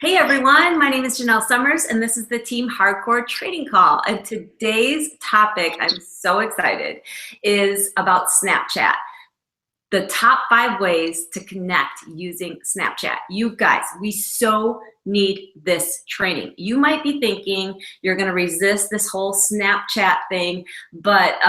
Hey everyone, my name is Janelle Summers and this is the Team Hardcore Trading Call. And today's topic, I'm so excited, is about Snapchat. The top 5 ways to connect using Snapchat. You guys, we so need this training. You might be thinking you're gonna resist this whole Snapchat thing, but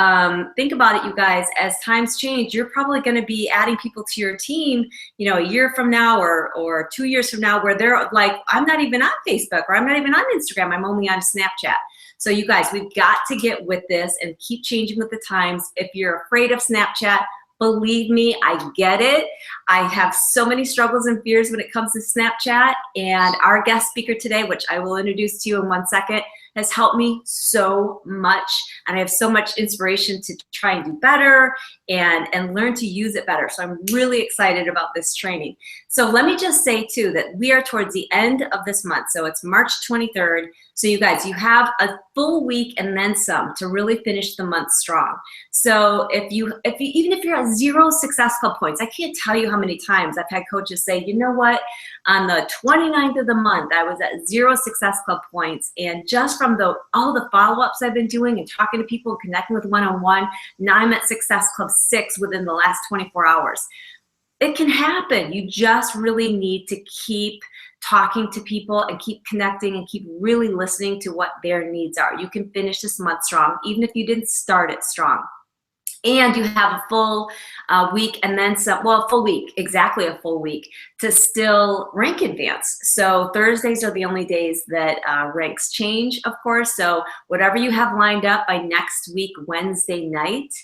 think about it, you guys, as times change, you're probably gonna be adding people to your team, a year from now or 2 years from now where they're like, I'm not even on Facebook or I'm not even on Instagram, I'm only on Snapchat. So you guys, we've got to get with this and keep changing with the times. If you're afraid of Snapchat, believe me, I get it. I have so many struggles and fears when it comes to Snapchat, and our guest speaker today, which I will introduce to you in 1 second, has helped me so much, and I have so much inspiration to try and do better and learn to use it better. So I'm really excited about this training. So let me just say too that we are towards the end of this month. So it's March 23rd. So you guys, you have a full week and then some to really finish the month strong. So even if you're at 0 Success Club points, I can't tell you how many times I've had coaches say, you know what, on the 29th of the month, I was at 0 Success Club points, and just from all the follow-ups I've been doing and talking to people and connecting with one-on-one, now I'm at Success Club 6 within the last 24 hours. It can happen. You just really need to keep talking to people and keep connecting and keep really listening to what their needs are. You can finish this month strong, even if you didn't start it strong. And you have a full week and then some, well, a full week, exactly a full week to still rank advance. So Thursdays are the only days that ranks change, of course. So whatever you have lined up by next week, Wednesday night,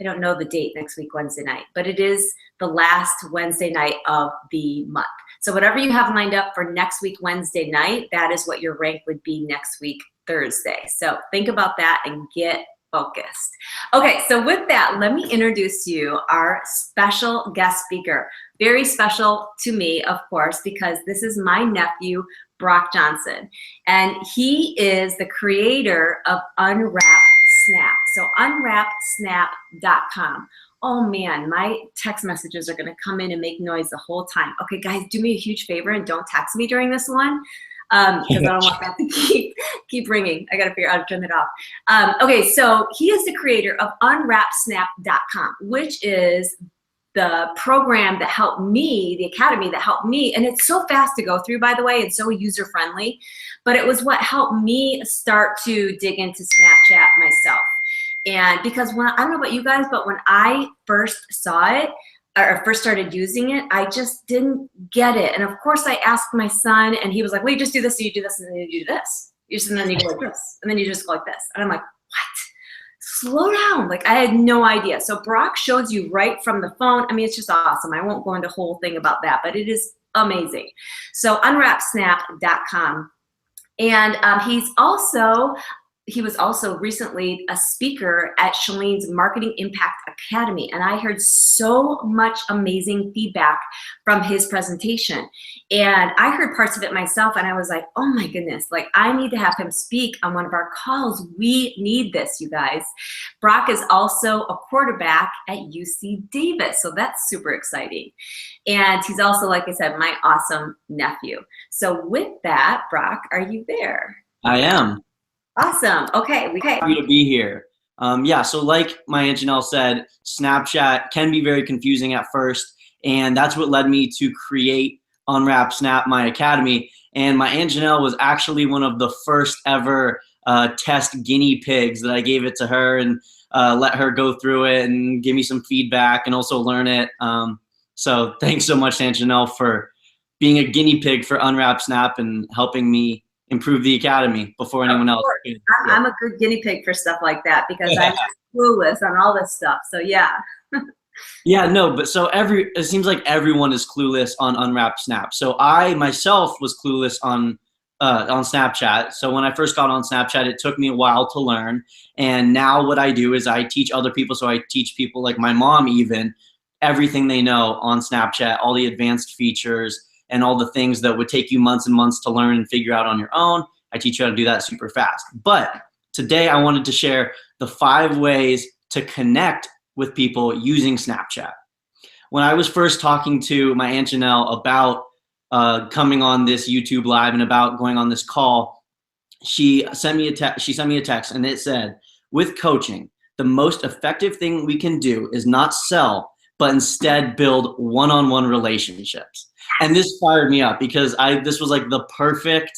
I don't know the date next week, Wednesday night, but it is the last Wednesday night of the month. So whatever you have lined up for next week, Wednesday night, that is what your rank would be next week, Thursday. So think about that and get focused. Okay, so with that, let me introduce you our special guest speaker. Very special to me, of course, because this is my nephew, Brock Johnson. And he is the creator of Unwrap Snap. So unwrapsnap.com. Oh man, my text messages are gonna come in and make noise the whole time. Okay, guys, do me a huge favor and don't text me during this one, because I don't want that to keep ringing. I gotta figure out how to turn it off. Okay, so he is the creator of unwrapsnap.com, which is the program that helped me, the academy that helped me, and it's so fast to go through, by the way, and so user-friendly, but it was what helped me start to dig into Snapchat myself. And because I don't know about you guys, but when I first saw it, or first started using it, I just didn't get it. And of course I asked my son and he was like, well, you just do this, and you do this, and then you do this. And then you go like this, and then you just go like this. And I'm like, what? Slow down. Like I had no idea. So Brock shows you right from the phone. I mean, it's just awesome. I won't go into a whole thing about that, but it is amazing. So unwrapsnap.com. And he was also recently a speaker at Shalene's Marketing Impact Academy, and I heard so much amazing feedback from his presentation. And I heard parts of it myself, and I was like, oh my goodness, like I need to have him speak on one of our calls. We need this, you guys. Brock is also a quarterback at UC Davis, so that's super exciting. And he's also, like I said, my awesome nephew. So with that, Brock, are you there? I am. Awesome. Okay. Happy to be here. Yeah, so like my Aunt Janelle said, Snapchat can be very confusing at first, and that's what led me to create Unwrap Snap, my academy. And my Aunt Janelle was actually one of the first ever test guinea pigs that I gave it to her and let her go through it and give me some feedback and also learn it. So thanks so much, Aunt Janelle, for being a guinea pig for Unwrap Snap and helping me improve the academy before anyone else. I'm a good guinea pig for stuff like that because I'm clueless on all this stuff. So yeah. Yeah, no, but so it seems like everyone is clueless on Unwrap Snap. So I myself was clueless on Snapchat. So when I first got on Snapchat, it took me a while to learn. And now what I do is I teach other people. So I teach people like my mom even everything they know on Snapchat, all the advanced features, and all the things that would take you months and months to learn and figure out on your own. I teach you how to do that super fast. But today I wanted to share the 5 ways to connect with people using Snapchat. When I was first talking to my Aunt Janelle about coming on this YouTube live and about going on this call, she sent me a text and it said, with coaching, the most effective thing we can do is not sell, but instead build one-on-one relationships. And this fired me up because this was like the perfect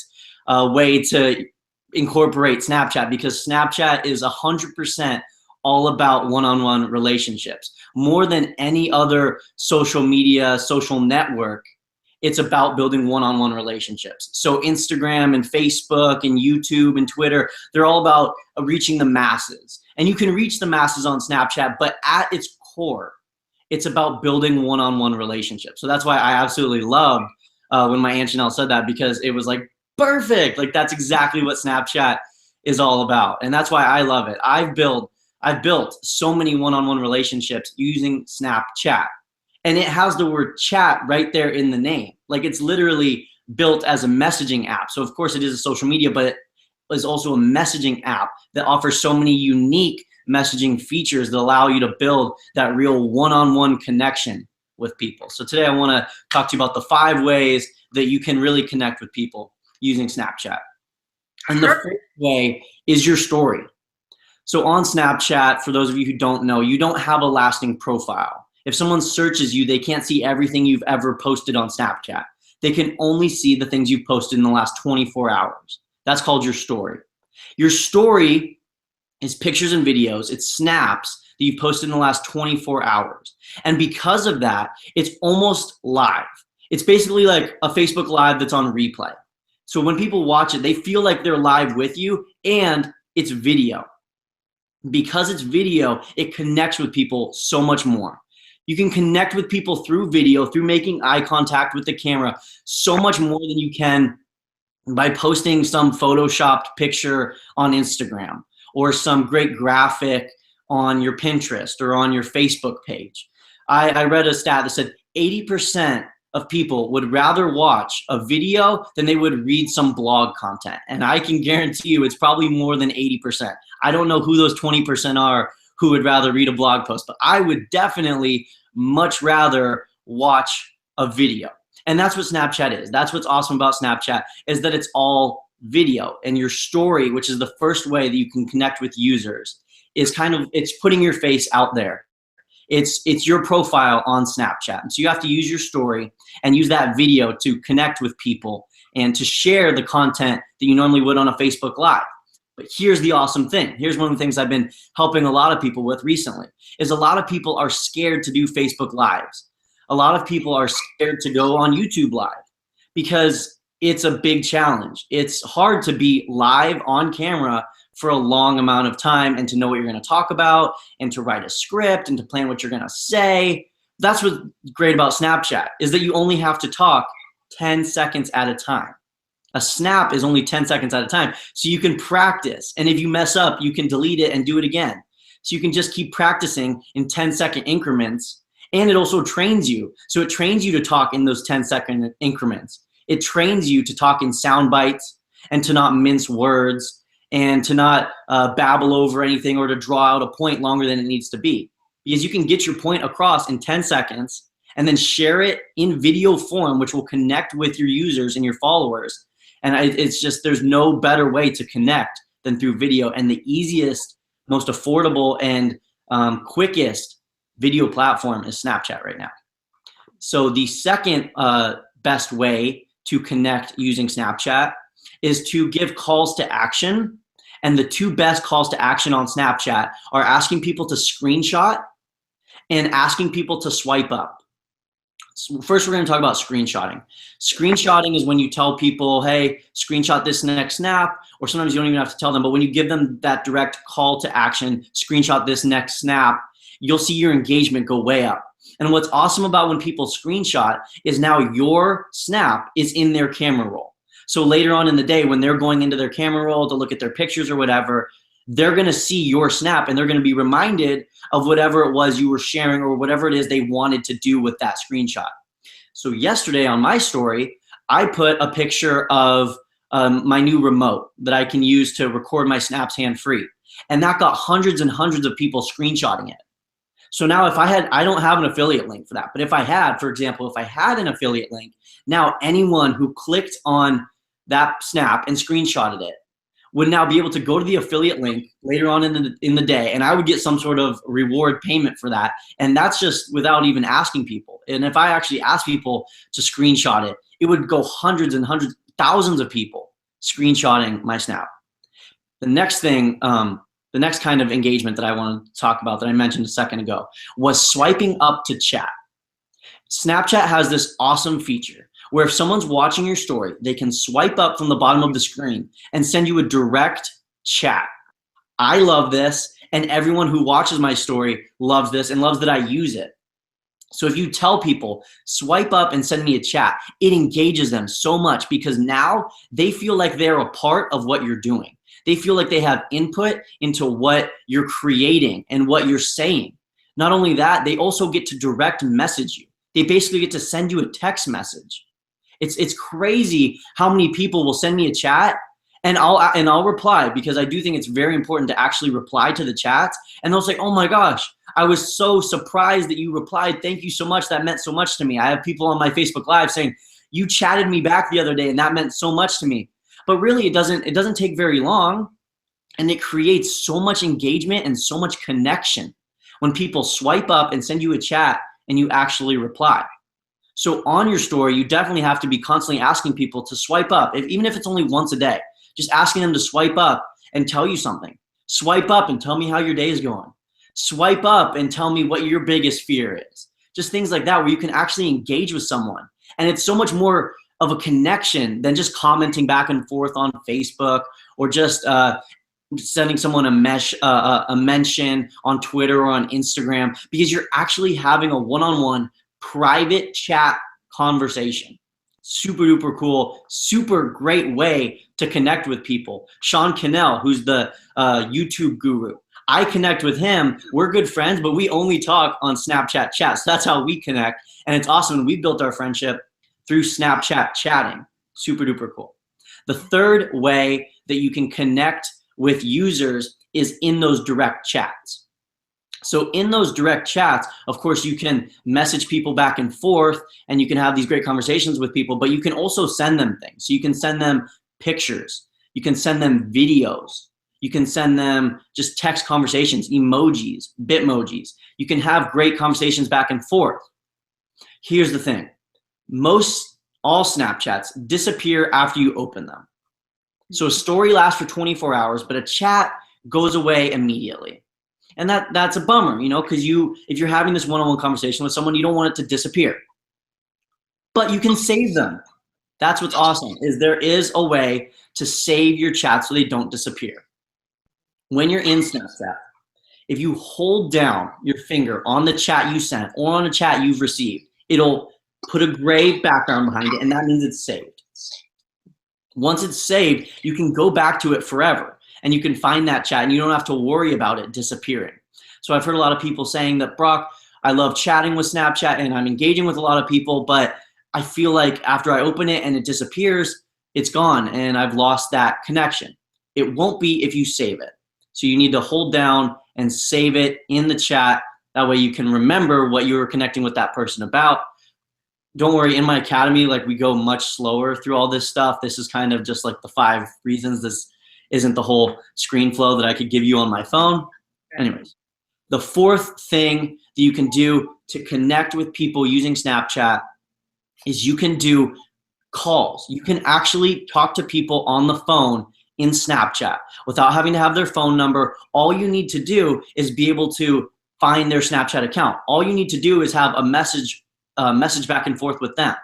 way to incorporate Snapchat, because Snapchat is 100% all about one-on-one relationships. More than any other social media, social network, it's about building one-on-one relationships. So Instagram and Facebook and YouTube and Twitter, they're all about reaching the masses. And you can reach the masses on Snapchat, but at its core, it's about building one-on-one relationships. So that's why I absolutely loved when my Aunt Janelle said that, because it was like, perfect. Like that's exactly what Snapchat is all about. And that's why I love it. I've built so many one-on-one relationships using Snapchat. And it has the word chat right there in the name. Like it's literally built as a messaging app. So of course it is a social media, but it is also a messaging app that offers so many unique messaging features that allow you to build that real one-on-one connection with people. So today I want to talk to you about the 5 ways that you can really connect with people using Snapchat. And the first way is your story. So on Snapchat, for those of you who don't know, you don't have a lasting profile. If someone searches you, they can't see everything you've ever posted on Snapchat. They can only see the things you've posted in the last 24 hours. That's called your story. Your story is pictures and videos. It's snaps that you've posted in the last 24 hours. And because of that, it's almost live. It's basically like a Facebook Live that's on replay. So when people watch it, they feel like they're live with you, and it's video. Because it's video, it connects with people so much more. You can connect with people through video, through making eye contact with the camera, so much more than you can by posting some photoshopped picture on Instagram or some great graphic on your Pinterest or on your Facebook page. I read a stat that said 80% of people would rather watch a video than they would read some blog content. And I can guarantee you it's probably more than 80%. I don't know who those 20% are who would rather read a blog post, but I would definitely much rather watch a video. And that's what Snapchat is. That's what's awesome about Snapchat, is that it's all video. And your story, which is the first way that you can connect with users, is it's putting your face out there. It's your profile on Snapchat. And so you have to use your story and use that video to connect with people and to share the content that you normally would on a Facebook Live. But here's the awesome thing. Here's one of the things I've been helping a lot of people with recently, is a lot of people are scared to do Facebook Lives. A lot of people are scared to go on YouTube Live because it's a big challenge. It's hard to be live on camera for a long amount of time and to know what you're going to talk about and to write a script and to plan what you're going to say. That's what's great about Snapchat, is that you only have to talk 10 seconds at a time. A snap is only 10 seconds at a time. So you can practice. And if you mess up, you can delete it and do it again. So you can just keep practicing in 10-second increments. And it also trains you. So it trains you to talk in those 10-second increments. It trains you to talk in sound bites and to not mince words and to not babble over anything or to draw out a point longer than it needs to be. Because you can get your point across in 10 seconds and then share it in video form, which will connect with your users and your followers. And it's just, there's no better way to connect than through video. And the easiest, most affordable, and quickest video platform is Snapchat right now. So the second best way to connect using Snapchat is to give calls to action. And the 2 best calls to action on Snapchat are asking people to screenshot and asking people to swipe up. So first, we're going to talk about screenshotting. Screenshotting is when you tell people, hey, screenshot this next snap, or sometimes you don't even have to tell them, but when you give them that direct call to action, screenshot this next snap, you'll see your engagement go way up. And what's awesome about when people screenshot is now your snap is in their camera roll. So later on in the day, when they're going into their camera roll to look at their pictures or whatever, they're going to see your snap and they're going to be reminded of whatever it was you were sharing or whatever it is they wanted to do with that screenshot. So yesterday on my story, I put a picture of my new remote that I can use to record my snaps hand-free. And that got hundreds and hundreds of people screenshotting it. So now I don't have an affiliate link for that, but if I had, for example, if I had an affiliate link, now anyone who clicked on that snap and screenshotted it would now be able to go to the affiliate link later on in the day, and I would get some sort of reward payment for that. And that's just without even asking people. And if I actually asked people to screenshot it, it would go hundreds and hundreds, thousands of people screenshotting my snap. The next thing, the next kind of engagement that I want to talk about that I mentioned a second ago was swiping up to chat. Snapchat has this awesome feature where if someone's watching your story, they can swipe up from the bottom of the screen and send you a direct chat. I love this, and everyone who watches my story loves this and loves that I use it. So if you tell people, swipe up and send me a chat, it engages them so much because now they feel like they're a part of what you're doing. They feel like they have input into what you're creating and what you're saying. Not only that, they also get to direct message you. They basically get to send you a text message. It's crazy how many people will send me a chat and I'll reply, because I do think it's very important to actually reply to the chats. And they'll say, oh my gosh, I was so surprised that you replied. Thank you so much. That meant so much to me. I have people on my Facebook Live saying, you chatted me back the other day and that meant so much to me. But really it doesn't take very long, and it creates so much engagement and so much connection when people swipe up and send you a chat and you actually reply. So on your story, you definitely have to be constantly asking people to swipe up, even if it's only once a day, just asking them to swipe up and tell you something. Swipe up and tell me how your day is going. Swipe up and tell me what your biggest fear is. Just things like that where you can actually engage with someone. And it's so much more of a connection than just commenting back and forth on Facebook or just sending someone a mention on Twitter or on Instagram, because you're actually having a one-on-one private chat conversation. Super duper cool, super great way to connect with people. Sean Cannell, who's the YouTube guru, I connect with him. We're good friends, but we only talk on Snapchat chat. So that's how we connect. And it's awesome. And we built our friendship through Snapchat chatting. Super duper cool. The third way that you can connect with users is in those direct chats. So in those direct chats, of course, you can message people back and forth and you can have these great conversations with people, but you can also send them things. So you can send them pictures, you can send them videos, you can send them just text conversations, emojis, bitmojis. You can have great conversations back and forth. Here's the thing. All Snapchats disappear after you open them. So a story lasts for 24 hours, but a chat goes away immediately. And that's a bummer, you know, because if you're having this one-on-one conversation with someone, you don't want it to disappear. But you can save them. That's what's awesome, is there is a way to save your chats so they don't disappear. When you're in Snapchat, if you hold down your finger on the chat you sent or on a chat you've received, it'll put a gray background behind it, and that means it's saved. Once it's saved, you can go back to it forever. And you can find that chat and you don't have to worry about it disappearing. So I've heard a lot of people saying that, Brock, I love chatting with Snapchat and I'm engaging with a lot of people, but I feel like after I open it and it disappears, it's gone and I've lost that connection. It won't be if you save it. So you need to hold down and save it in the chat. That way you can remember what you were connecting with that person about. Don't worry, in my academy, like, we go much slower through all this stuff. This is kind of just like the 5 reasons. This isn't the whole screen flow that I could give you on my phone. Anyways, the fourth thing that you can do to connect with people using Snapchat is you can do calls. You can actually talk to people on the phone in Snapchat without having to have their phone number. All you need to do is be able to find their Snapchat account. All you need to do is have a message back and forth with them.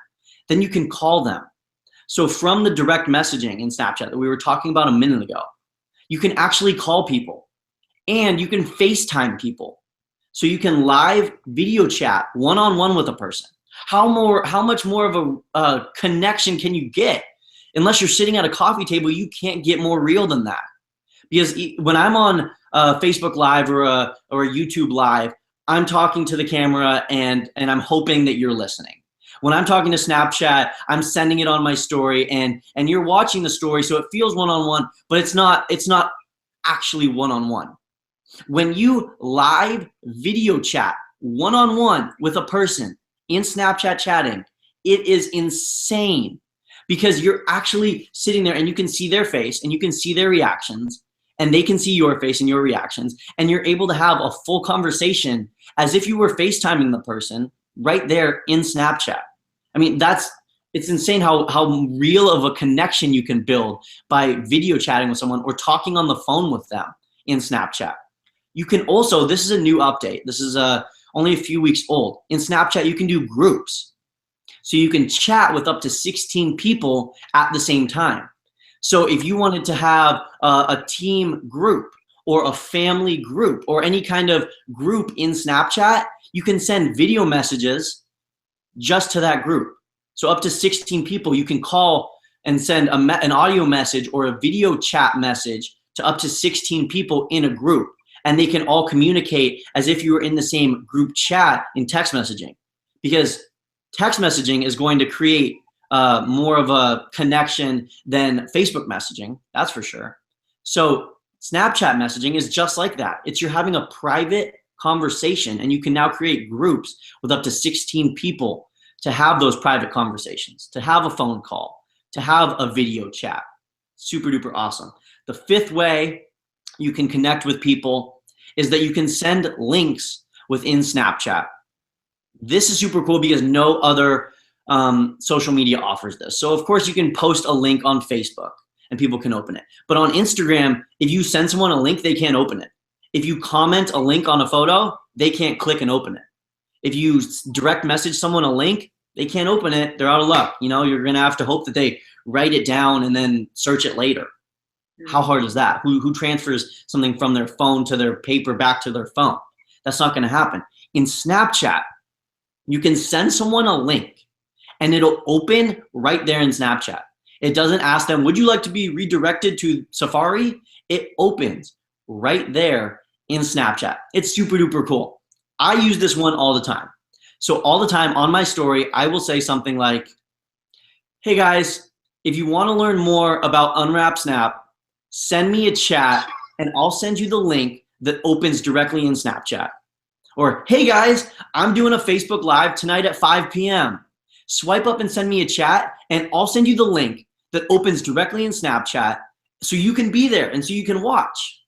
Then you can call them. So from the direct messaging in Snapchat that we were talking about a minute ago, you can actually call people and you can FaceTime people. So you can live video chat one-on-one with a person. How much more of a connection can you get? Unless you're sitting at a coffee table, you can't get more real than that. Because when I'm on Facebook Live or a YouTube Live, I'm talking to the camera and I'm hoping that you're listening. When I'm talking to Snapchat, I'm sending it on my story and you're watching the story, so it feels one-on-one, but it's not actually one-on-one. When you live video chat one-on-one with a person in Snapchat chatting, it is insane because you're actually sitting there and you can see their face and you can see their reactions and they can see your face and your reactions, and you're able to have a full conversation as if you were FaceTiming the person right there in Snapchat. I mean, it's insane how real of a connection you can build by video chatting with someone or talking on the phone with them in Snapchat. You can also, this is a new update. This is only a few weeks old. In Snapchat, you can do groups. So you can chat with up to 16 people at the same time. So if you wanted to have a team group or a family group or any kind of group in Snapchat, you can send video messages just to that group. So up to 16 people, you can call and send an audio message or a video chat message to up to 16 people in a group. And they can all communicate as if you were in the same group chat in text messaging. Because text messaging is going to create more of a connection than Facebook messaging, that's for sure. So Snapchat messaging is just like that. You're having a private conversation, and you can now create groups with up to 16 people to have those private conversations, to have a phone call, to have a video chat. Super duper awesome. The fifth way you can connect with people is that you can send links within Snapchat. This is super cool because no other social media offers this. So of course you can post a link on Facebook and people can open it. But on Instagram, if you send someone a link, they can't open it. If you comment a link on a photo, they can't click and open it. If you direct message someone a link, they can't open it. They're out of luck. You know, you're gonna have to hope that they write it down and then search it later. How hard is that? Who transfers something from their phone to their paper back to their phone? That's not gonna happen. In Snapchat, you can send someone a link and it'll open right there in Snapchat. It doesn't ask them, would you like to be redirected to Safari? It opens right there in Snapchat. It's super duper cool. I use this one all the time. So all the time on my story, I will say something like, hey guys, if you wanna learn more about Unwrap Snap, send me a chat and I'll send you the link that opens directly in Snapchat. Or, hey guys, I'm doing a Facebook Live tonight at 5 p.m. Swipe up and send me a chat and I'll send you the link that opens directly in Snapchat so you can be there and so you can watch.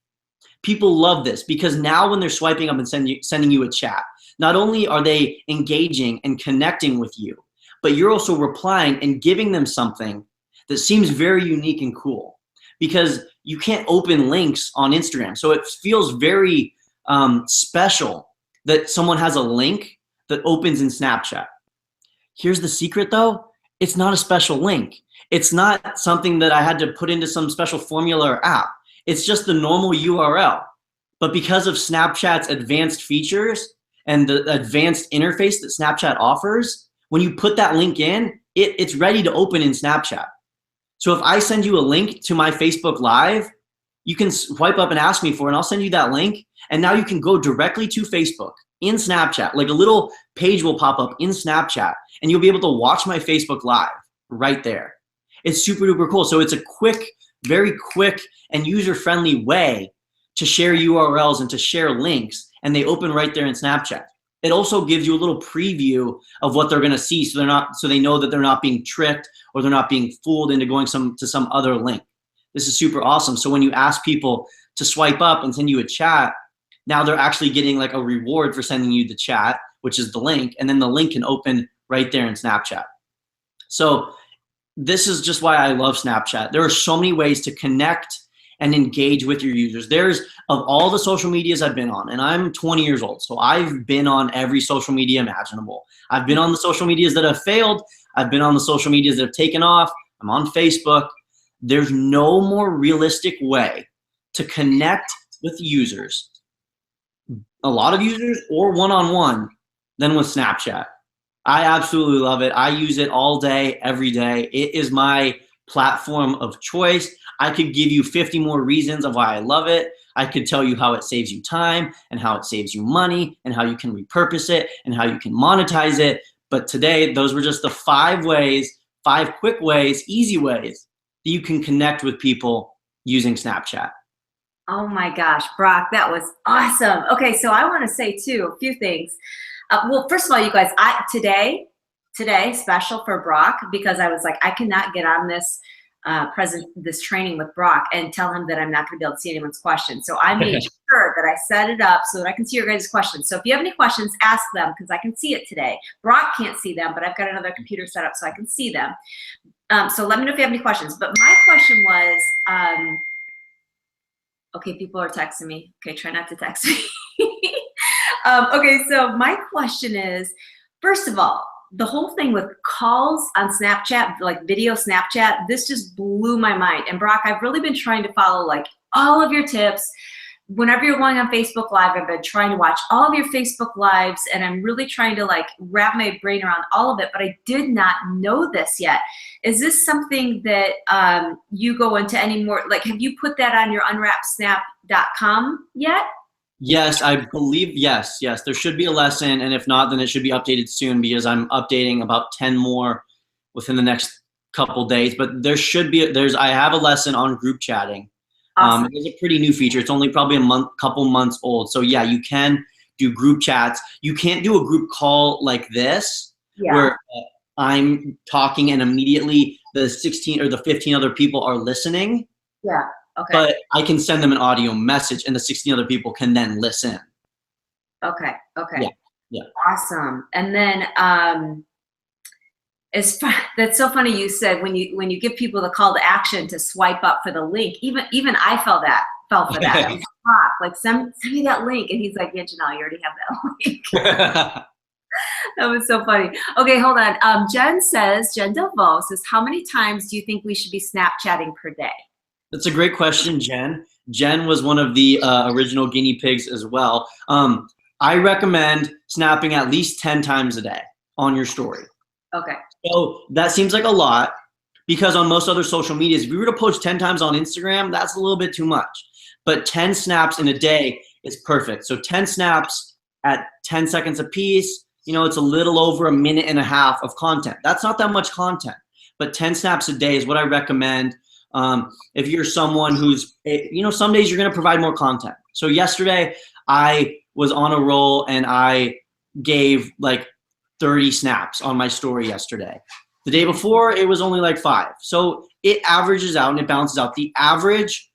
People love this because now when they're swiping up and sending you a chat, not only are they engaging and connecting with you, but you're also replying and giving them something that seems very unique and cool because you can't open links on Instagram. So it feels very special that someone has a link that opens in Snapchat. Here's the secret though, it's not a special link. It's not something that I had to put into some special formula or app. It's just the normal URL. But because of Snapchat's advanced features and the advanced interface that Snapchat offers, when you put that link in, it's ready to open in Snapchat. So if I send you a link to my Facebook Live, you can swipe up and ask me for it and I'll send you that link. And now you can go directly to Facebook in Snapchat, like a little page will pop up in Snapchat and you'll be able to watch my Facebook Live right there. It's super duper cool. So it's a quick, very quick and user-friendly way to share URLs and to share links, and they open right there in Snapchat. It also gives you a little preview of what they're gonna see so they know that they're not being tricked or they're not being fooled into going to some other link. This is super awesome. So when you ask people to swipe up and send you a chat, now they're actually getting like a reward for sending you the chat, which is the link, and then the link can open right there in Snapchat. So this is just why I love Snapchat. There are so many ways to connect and engage with your users. There's, of all the social medias I've been on, and I'm 20 years old, so I've been on every social media imaginable. I've been on the social medias that have failed. I've been on the social medias that have taken off. I'm on Facebook. There's no more realistic way to connect with users, a lot of users or one-on-one, than with Snapchat. I absolutely love it. I use it all day, every day. It is my platform of choice. I could give you 50 more reasons of why I love it. I could tell you how it saves you time and how it saves you money and how you can repurpose it and how you can monetize it. But today, those were just the 5 ways, 5 quick ways, easy ways that you can connect with people using Snapchat. Oh my gosh, Brock, that was awesome. Okay, so I want to say too a few things. Well, first of all, you guys, today special for Brock because I was like, I cannot get on this training with Brock and tell him that I'm not going to be able to see anyone's questions. So I made sure that I set it up so that I can see your guys' questions. So if you have any questions, ask them because I can see it today. Brock can't see them, but I've got another computer set up so I can see them. So let me know if you have any questions. But my question was, okay, people are texting me. Okay, try not to text me. Okay, so my question is, first of all, the whole thing with calls on Snapchat, like video Snapchat, this just blew my mind. And Brock, I've really been trying to follow like all of your tips. Whenever you're going on Facebook Live, I've been trying to watch all of your Facebook Lives, and I'm really trying to like wrap my brain around all of it, but I did not know this yet. Is this something that you go into any more, like have you put that on your unwrappsnap.com yet? Yes, I believe, yes. There should be a lesson, and if not, then it should be updated soon because I'm updating about 10 more within the next couple days. But there should be, I have a lesson on group chatting. Awesome. It's a pretty new feature. It's only probably couple months old. So yeah, you can do group chats. You can't do a group call like this, where I'm talking and immediately the 16 or the 15 other people are listening. Yeah. Okay. But I can send them an audio message and the 16 other people can then listen. Okay. Yeah. Awesome. And then that's so funny you said when you give people the call to action to swipe up for the link, even I fell for that. I was like, send me that link. And he's like, yeah, Janelle, you already have that link. That was so funny. Okay, hold on. Jen Delvaux says, how many times do you think we should be Snapchatting per day? That's a great question, Jen. Jen was one of the original guinea pigs as well. I recommend snapping at least 10 times a day on your story. Okay. So that seems like a lot because on most other social medias, if you were to post 10 times on Instagram, that's a little bit too much. But 10 snaps in a day is perfect. So 10 snaps at 10 seconds a piece, it's a little over a minute and a half of content. That's not that much content, but 10 snaps a day is what I recommend. If you're someone who's, some days you're going to provide more content. So yesterday I was on a roll and I gave like 30 snaps on my story yesterday. The day before it was only like 5. So it averages out and it balances out. The average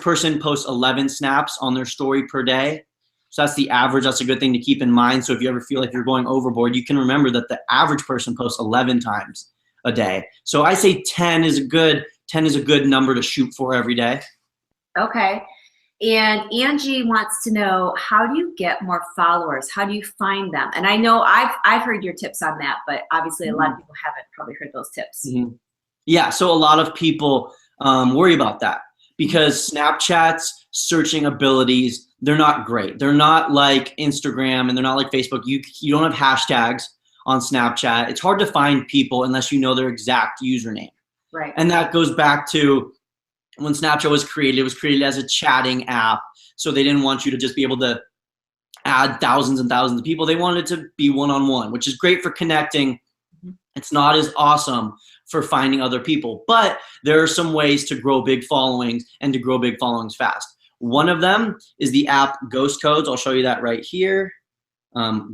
person posts 11 snaps on their story per day. So that's the average. That's a good thing to keep in mind. So if you ever feel like you're going overboard, you can remember that the average person posts 11 times a day. So I say 10 is a good number to shoot for every day. Okay. And Angie wants to know, how do you get more followers? How do you find them? And I know I've heard your tips on that, but obviously a lot of people haven't probably heard those tips. Mm-hmm. Yeah, so a lot of people worry about that because Snapchat's searching abilities, they're not great. They're not like Instagram and they're not like Facebook. You don't have hashtags on Snapchat. It's hard to find people unless you know their exact username. Right. And that goes back to when Snapchat was created. It was created as a chatting app. So they didn't want you to just be able to add thousands and thousands of people. They wanted it to be one-on-one, which is great for connecting. It's not as awesome for finding other people. But there are some ways to grow big followings and to grow big followings fast. One of them is the app Ghost Codes. I'll show you that right here.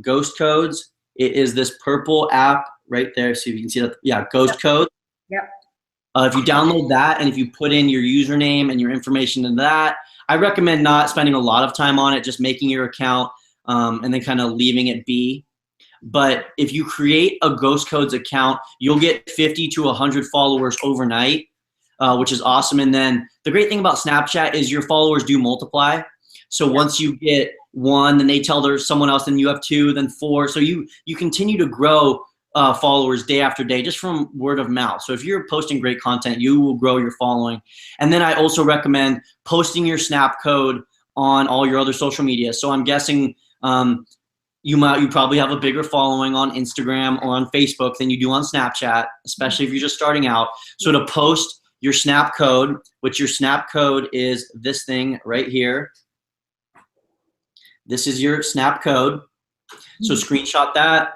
Ghost Codes. It is this purple app right there. So you can see that. Yeah, Ghost Codes. Yep. If you download that and if you put in your username and your information in that, I recommend not spending a lot of time on it, just making your account and then kind of leaving it be. But if you create a Ghost Codes account, you'll get 50 to 100 followers overnight, which is awesome. And then the great thing about Snapchat is your followers do multiply. So once you get 1, then they tell someone else, then you have 2, then 4. So you continue to grow followers day after day just from word of mouth. So if you're posting great content, you will grow your following. And then I also recommend posting your Snap code on all your other social media. So I'm guessing you probably have a bigger following on Instagram or on Facebook than you do on Snapchat, especially if you're just starting out. So to post your Snap code, which your Snap code is this thing right here. This is your Snap code. So screenshot that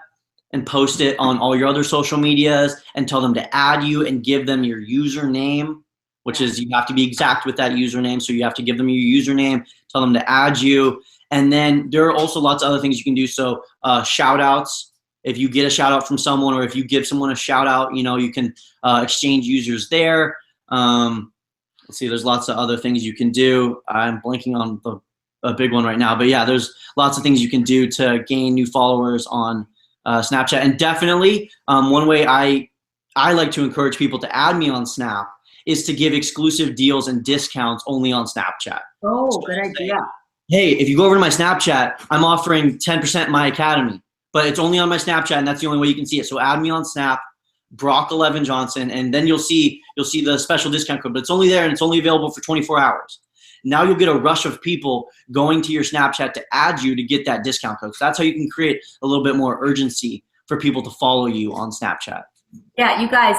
and post it on all your other social medias and tell them to add you and give them your username, which is you have to be exact with that username. So you have to give them your username, tell them to add you. And then there are also lots of other things you can do. So shout outs. If you get a shout out from someone, or if you give someone a shout out, you can exchange users there. Let's see, there's lots of other things you can do. I'm blanking on a big one right now, but yeah, there's lots of things you can do to gain new followers on Snapchat. And definitely one way I like to encourage people to add me on Snap is to give exclusive deals and discounts only on Snapchat. Oh, So good idea. hey, if you go over to my Snapchat, I'm offering 10% My Academy, but it's only on my Snapchat, and that's the only way you can see it. So add me on Snap, Brock 11 Johnson, and then you'll see the special discount code, but it's only there and it's only available for 24 hours. Now you'll get a rush of people going to your Snapchat to add you to get that discount code. So that's how you can create a little bit more urgency for people to follow you on Snapchat. Yeah, you guys,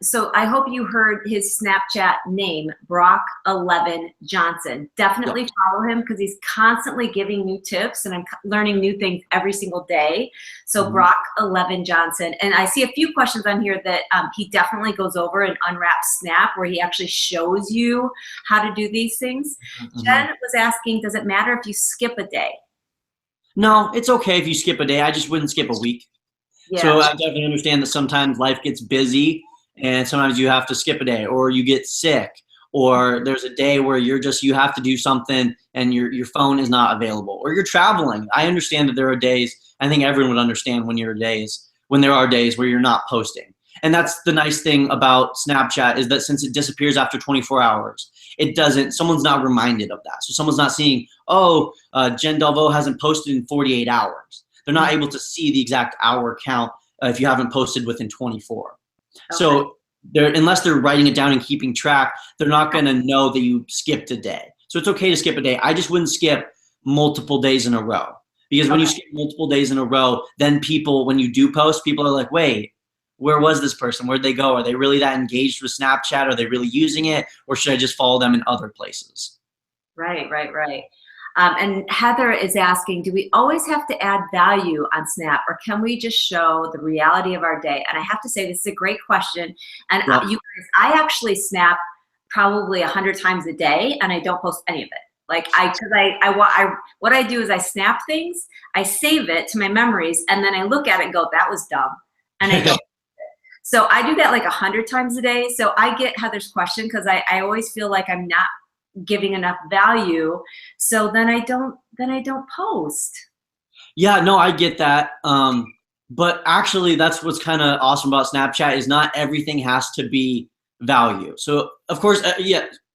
so I hope you heard his Snapchat name, Brock 11 Johnson. Definitely follow him because he's constantly giving new tips, and I'm learning new things every single day. So Brock 11 Johnson. And I see a few questions on here that he definitely goes over and unwraps Snap, where he actually shows you how to do these things. Jen was asking, does it matter if you skip a day? No, it's okay if you skip a day. I just wouldn't skip a week. Yeah. So I definitely understand that sometimes life gets busy and sometimes you have to skip a day, or you get sick, or there's a day where you have to do something and your phone is not available, or you're traveling. I understand that there are days, I think everyone would understand when there are days where you're not posting. And that's the nice thing about Snapchat, is that since it disappears after 24 hours, someone's not reminded of that. So someone's not seeing, Jen Delvaux hasn't posted in 48 hours. They're not able to see the exact hour count if you haven't posted within 24. Okay. So unless they're writing it down and keeping track, they're not going to know that you skipped a day. So it's okay to skip a day. I just wouldn't skip multiple days in a row, because when you skip multiple days in a row, then people, when you do post, people are like, wait, where was this person? Where'd they go? Are they really that engaged with Snapchat? Are they really using it? Or should I just follow them in other places? Right. And Heather is asking, do we always have to add value on Snap, or can we just show the reality of our day? And I have to say, this is a great question. And you guys, I actually snap probably 100 times a day, and I don't post any of it. Like what I do is I snap things, I save it to my memories, and then I look at it and go, that was dumb. And I don't. So I do that like 100 times a day. So I get Heather's question because I always feel like I'm not giving enough value, so then I don't post. Yeah, no, I get that. But actually, that's what's kind of awesome about Snapchat, is not everything has to be value. So of course,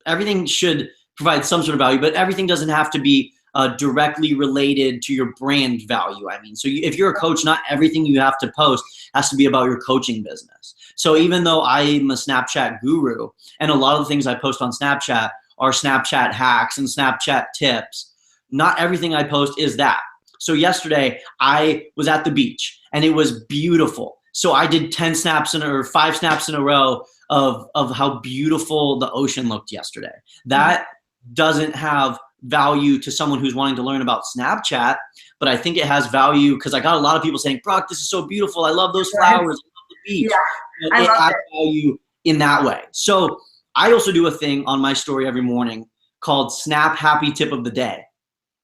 everything should provide some sort of value, but everything doesn't have to be directly related to your brand value. I mean, so if you're a coach, not everything you have to post has to be about your coaching business. So even though I'm a Snapchat guru, and a lot of the things I post on Snapchat are Snapchat hacks and Snapchat tips, not everything I post is that. So yesterday I was at the beach and it was beautiful. So I did 5 snaps in a row of how beautiful the ocean looked yesterday. That doesn't have value to someone who's wanting to learn about Snapchat, but I think it has value because I got a lot of people saying, Brock, this is so beautiful. I love those flowers. I love the beach. Yeah, it adds value in that way. So I also do a thing on my story every morning called Snap Happy Tip of the Day.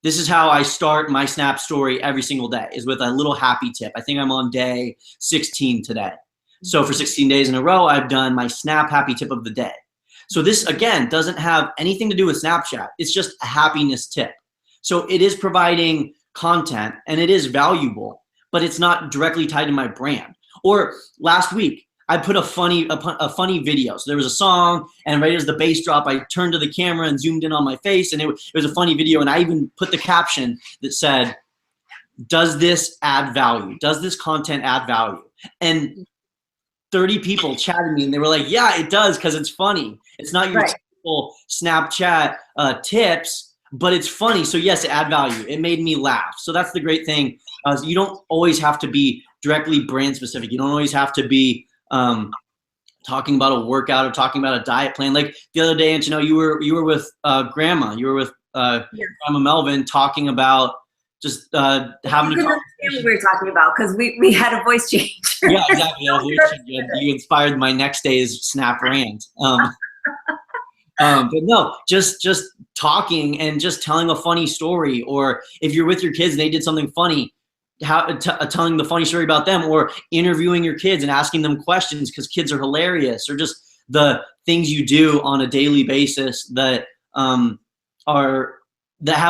This is how I start my Snap story every single day, is with a little happy tip. I think I'm on day 16 today. So for 16 days in a row, I've done my Snap Happy Tip of the Day. So this, again, doesn't have anything to do with Snapchat. It's just a happiness tip. So it is providing content and it is valuable, but it's not directly tied to my brand. Or last week, I put a funny video. So there was a song, and right as the bass drop, I turned to the camera and zoomed in on my face, and it was a funny video. And I even put the caption that said, does this add value? Does this content add value? And 30 people chatted me, and they were like, yeah, it does, because it's funny. It's not your typical Snapchat tips, but it's funny. So yes, it add value. It made me laugh. So that's the great thing. You don't always have to be directly brand specific. You don't always have to be talking about a workout or talking about a diet plan. Like the other day, and you were with Grandma. You were with Grandma Melvin talking about just having a conversation. What we were talking about, because we had a voice change. Yeah, exactly. You inspired my next day's Snap rant. But no, just talking and just telling a funny story, or if you're with your kids and they did something funny, telling the funny story about them, or interviewing your kids and asking them questions because kids are hilarious, or just the things you do on a daily basis that have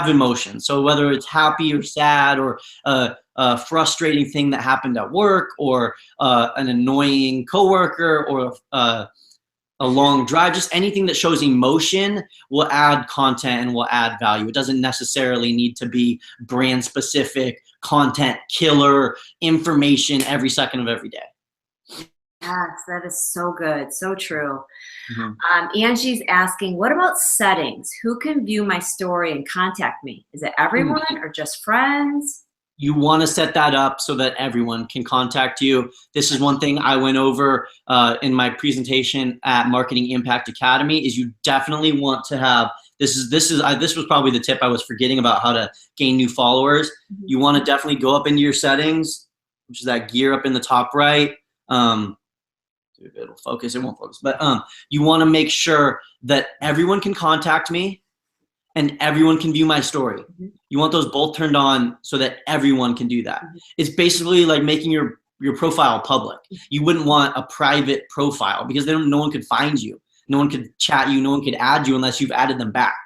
emotion. So whether it's happy or sad, or a frustrating thing that happened at work, or an annoying coworker, or a long drive, just anything that shows emotion will add content and will add value. It doesn't necessarily need to be brand specific content killer information every second of every day. Yes, that is so good. So true. Mm-hmm. Angie's asking, what about settings? Who can view my story and contact me? Is it everyone or just friends? You want to set that up so that everyone can contact you. This is one thing I went over in my presentation at Marketing Impact Academy. Is you definitely want to have this was probably the tip I was forgetting about how to gain new followers. Mm-hmm. You want to definitely go up into your settings, which is that gear up in the top right. It'll focus. It won't focus, but you want to make sure that everyone can contact me and everyone can view my story. Mm-hmm. You want those both turned on so that everyone can do that. Mm-hmm. It's basically like making your profile public. You wouldn't want a private profile because then no one could find you. No one could chat you. No one could add you unless you've added them back.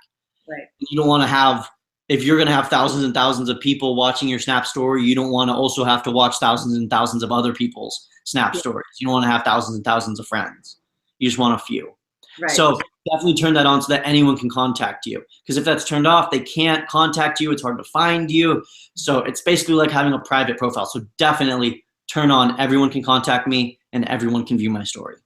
Right. You don't want to have, if you're going to have thousands and thousands of people watching your Snap story, you don't want to also have to watch thousands and thousands of other people's Snap stories. You don't want to have thousands and thousands of friends. You just want a few. Right. So definitely turn that on so that anyone can contact you. Because if that's turned off, they can't contact you. It's hard to find you. So it's basically like having a private profile. So definitely turn on everyone can contact me and everyone can view my story.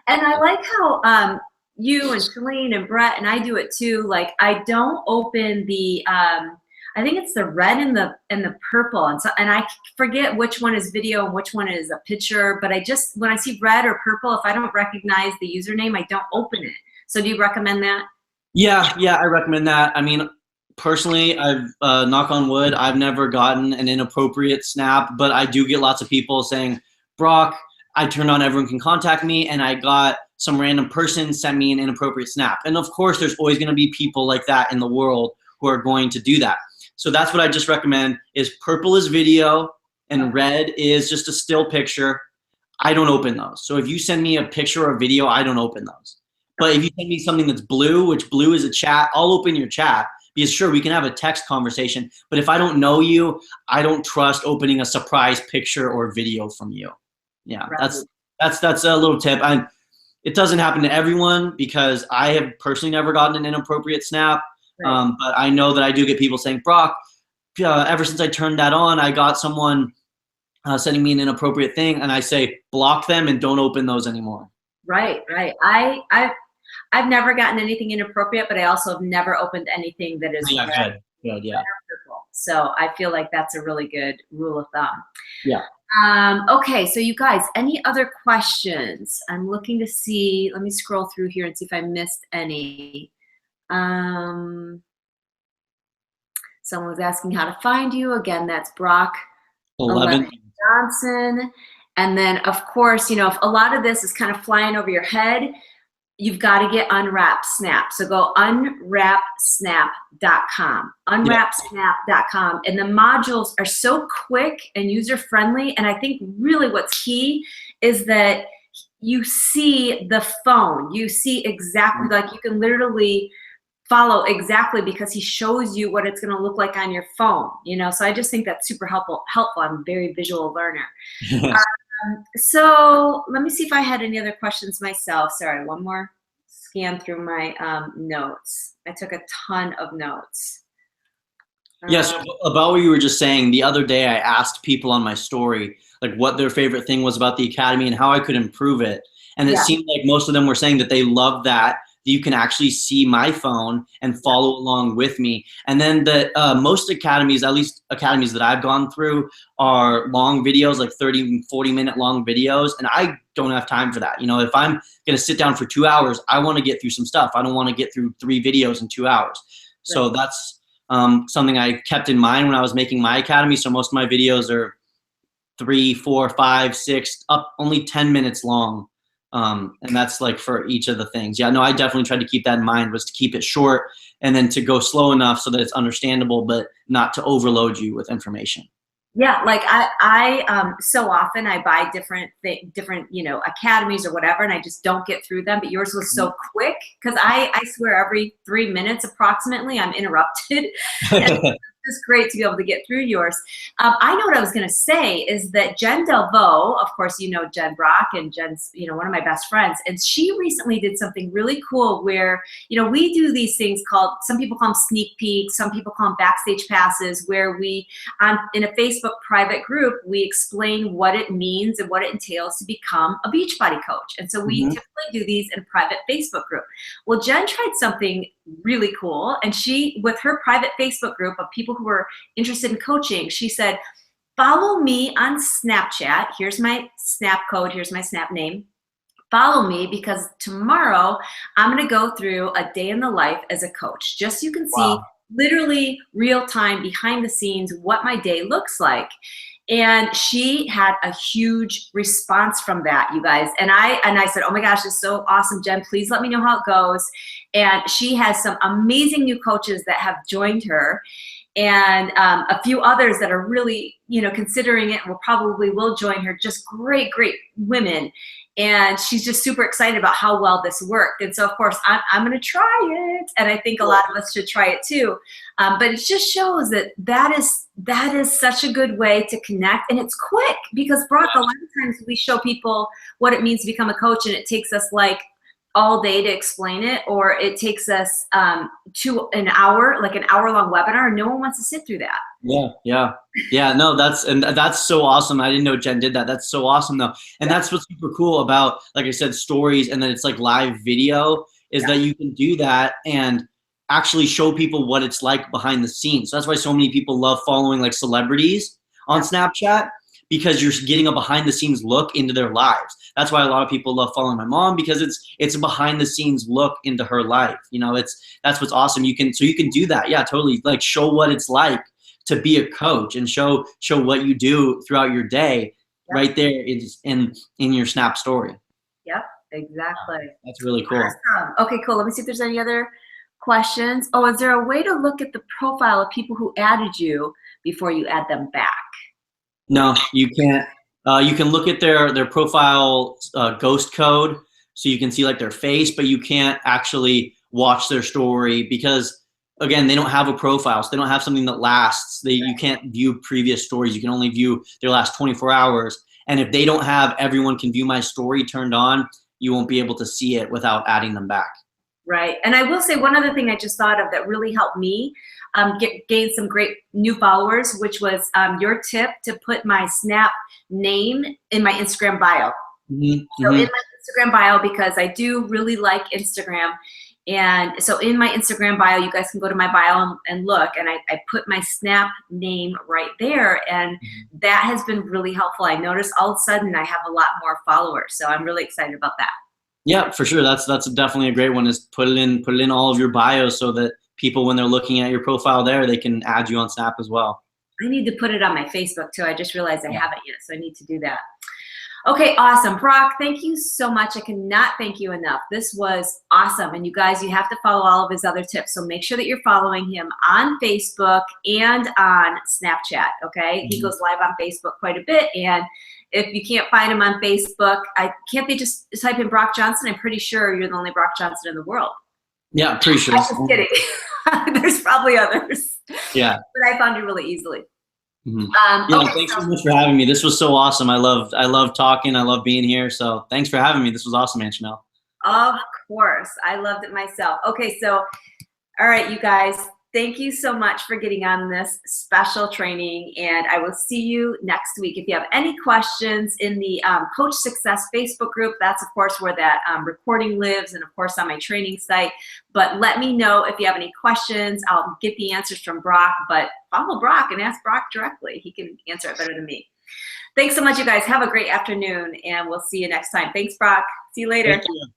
And I like how you and Shalene and Brett, and I do it too. Like I don't open the, I think it's the red and the purple. And I forget which one is video and which one is a picture, but when I see red or purple, if I don't recognize the username, I don't open it. So do you recommend that? Yeah, I recommend that. I mean, personally, I've knock on wood, I've never gotten an inappropriate Snap, but I do get lots of people saying, Brock, I turned on everyone can contact me, and I got some random person sent me an inappropriate Snap. And of course, there's always going to be people like that in the world who are going to do that. So that's what I just recommend is purple is video and red is just a still picture. I don't open those. So if you send me a picture or a video, I don't open those. But if you send me something that's blue, which blue is a chat, I'll open your chat because sure, we can have a text conversation. But if I don't know you, I don't trust opening a surprise picture or video from you. Yeah, right. That's a little tip. It doesn't happen to everyone because I have personally never gotten an inappropriate Snap. Right. But I know that I do get people saying, Brock, ever since I turned that on, I got someone sending me an inappropriate thing, and I say block them and don't open those anymore. Right. I've never gotten anything inappropriate, but I also have never opened anything that is good. Yeah. So I feel like that's a really good rule of thumb. Yeah. Okay, so you guys, any other questions? I'm looking to see. Let me scroll through here and see if I missed any. Someone was asking how to find you. Again, that's Brock 11 Johnson. And then, of course, if a lot of this is kind of flying over your head, you've got to get Unwrap Snap. So go unwrapsnap.com, unwrapsnap.com. And the modules are so quick and user-friendly. And I think really what's key is that you see the phone. You see exactly, like you can literally follow exactly because he shows you what it's going to look like on your phone, So I just think that's super helpful. I'm a very visual learner. So let me see if I had any other questions myself. Sorry, one more scan through my notes. I took a ton of notes. Yes, about what you were just saying, the other day I asked people on my story like what their favorite thing was about the Academy and how I could improve it. And it seemed like most of them were saying that they love that you can actually see my phone and follow along with me. And then most academies, at least academies that I've gone through, are long videos, like 30, 40-minute long videos. And I don't have time for that. If I'm going to sit down for 2 hours, I want to get through some stuff. I don't want to get through 3 videos in 2 hours. Right. So that's something I kept in mind when I was making my Academy. So most of my videos are 3, 4, 5, 6, up only 10 minutes long. And that's like for each of the things. Yeah, no, I definitely tried to keep that in mind, was to keep it short and then to go slow enough so that it's understandable, but not to overload you with information. Yeah, like so often I buy different, academies or whatever, and I just don't get through them. But yours was so quick because I swear every 3 minutes approximately I'm interrupted. And it's great to be able to get through yours. I know what I was going to say is that Jen Delvaux, of course, you know Jen Brock, and Jen's, one of my best friends, and she recently did something really cool where, we do these things called, some people call them sneak peeks, some people call them backstage passes, where we, in a Facebook private group, we explain what it means and what it entails to become a Beachbody coach. And so we typically do these in a private Facebook group. Well, Jen tried something really cool, and she, with her private Facebook group of people who were interested in coaching, she said, follow me on Snapchat. Here's my Snap code. Here's my Snap name. Follow me, because tomorrow I'm going to go through a day in the life as a coach, just so you can see literally real time behind the scenes what my day looks like. And she had a huge response from that, you guys. And I said, oh my gosh, this is so awesome, Jen. Please let me know how it goes. And she has some amazing new coaches that have joined her, and a few others that are really, considering it, will join her. Just great, great women. And she's just super excited about how well this worked. And so, of course, I'm going to try it. And I think a lot of us should try it too. But it just shows that is such a good way to connect. And it's quick, because, Brock, a lot of times we show people what it means to become a coach, and it takes us like all day to explain it, or it takes us to an hour, like an hour-long webinar. No one wants to sit through that. Yeah. No, that's so awesome. I didn't know Jen did that. That's so awesome though. And that's what's super cool about, like I said, stories, and then it's like live video, is that you can do that and actually show people what it's like behind the scenes. So that's why so many people love following like celebrities on Snapchat, because you're getting a behind the scenes look into their lives. That's why a lot of people love following my mom, because it's a behind the scenes look into her life. That's what's awesome. You can do that. Yeah, totally. Like, show what it's like to be a coach, and show what you do throughout your day right there in your Snap story. Yep, exactly. That's really cool. Awesome. Okay, cool. Let me see if there's any other questions. Oh, is there a way to look at the profile of people who added you before you add them back? No, you can't. You can look at their profile ghost code, so you can see like their face, but you can't actually watch their story, because again, they don't have a profile, so they don't have something that lasts. You can't view previous stories. You can only view their last 24 hours. And if they don't have everyone can view my story turned on, you won't be able to see it without adding them back. Right. And I will say one other thing I just thought of that really helped me gain some great new followers, which was your tip to put my Snap name in my Instagram bio. So in my Instagram bio, because I do really like Instagram. And so in my Instagram bio, you guys can go to my bio and look, and I put my Snap name right there, and that has been really helpful. I noticed all of a sudden I have a lot more followers, so I'm really excited about that. Yeah, for sure. That's definitely a great one, is put it in all of your bios, so that people, when they're looking at your profile there, they can add you on Snap as well. I need to put it on my Facebook too. I just realized I haven't yet, so I need to do that. Okay, awesome. Brock, thank you so much. I cannot thank you enough. This was awesome. And you guys, you have to follow all of his other tips. So make sure that you're following him on Facebook and on Snapchat, okay? He goes live on Facebook quite a bit. And if you can't find him on Facebook, can't they just type in Brock Johnson? I'm pretty sure you're the only Brock Johnson in the world. Yeah, pretty sure. I'm just kidding. There's probably others. Yeah. But I found you really easily. Thanks so much for having me. This was so awesome. I love talking. I love being here. So thanks for having me. This was awesome, Antonelle. Of course. I loved it myself. Okay, so all right, you guys, thank you so much for getting on this special training, and I will see you next week. If you have any questions in the Coach Success Facebook group, that's of course where that recording lives, and of course on my training site. But let me know if you have any questions. I'll get the answers from Brock, but follow Brock and ask Brock directly. He can answer it better than me. Thanks so much, you guys. Have a great afternoon, and we'll see you next time. Thanks, Brock. See you later. Thank you.